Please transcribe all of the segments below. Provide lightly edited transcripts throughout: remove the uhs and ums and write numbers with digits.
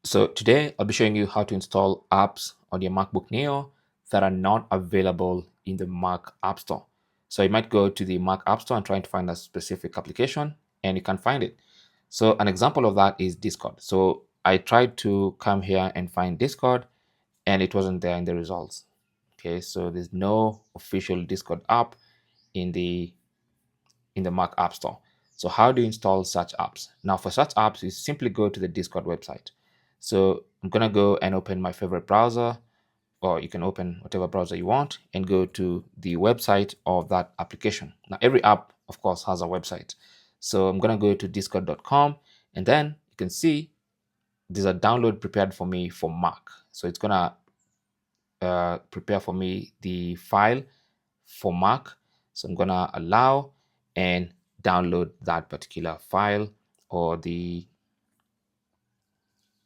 So today I'll be showing you how to install apps on your MacBook Neo that are not available in the Mac App Store. So you might go to the Mac App Store and try to find a specific application and you can find it. So an example of that is Discord. So I tried to come here and find Discord and it wasn't there in the results. Okay, so there's no official Discord app in the Mac App Store. So how do you install such apps? Now for such apps, you simply go to the Discord website. So I'm gonna go and open my favorite browser, or you can open whatever browser you want and go to the website of that application. Now every app, of course, has a website. So I'm gonna go to discord.com and then you can see there's a download prepared for me for Mac. So it's gonna prepare for me the file for Mac. So I'm gonna allow and download that particular file or the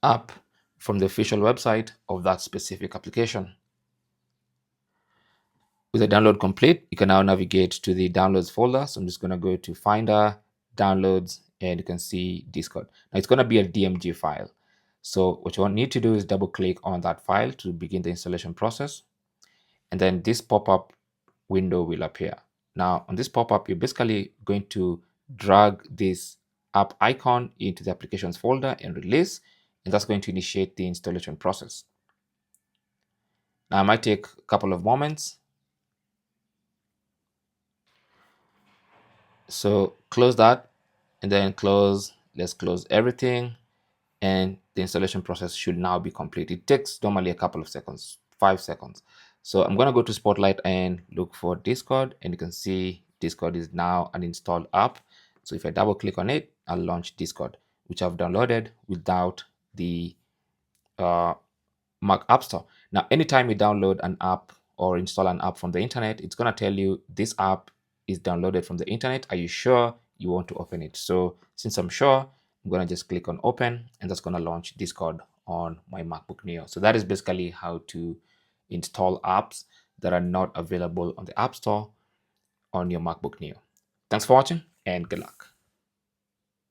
app from the official website of that specific application. With the download complete, you can now navigate to the downloads folder. So I'm just going to go to Finder, Downloads, and you can see Discord. Now it's going to be a DMG file. So what you need to do is double click on that file to begin the installation process. And then this pop-up window will appear. Now on this pop-up, you're basically going to drag this app icon into the applications folder and release, and that's going to initiate the installation process. Now it might take a couple of moments. So close that and then let's close everything, and the installation process should now be complete. It takes normally a couple of seconds, 5 seconds. So I'm going to go to Spotlight and look for Discord, and you can see Discord is now an installed app. So if I double click on it, I'll launch Discord, which I've downloaded without the Mac App Store. Now, anytime you download an app or install an app from the internet, it's going to tell you this app is downloaded from the internet. Are you sure you want to open it? So since I'm sure, I'm going to just click on open, and that's going to launch Discord on my MacBook Neo. So that is basically how to install apps that are not available on the App Store on your MacBook Neo. Thanks for watching and good luck.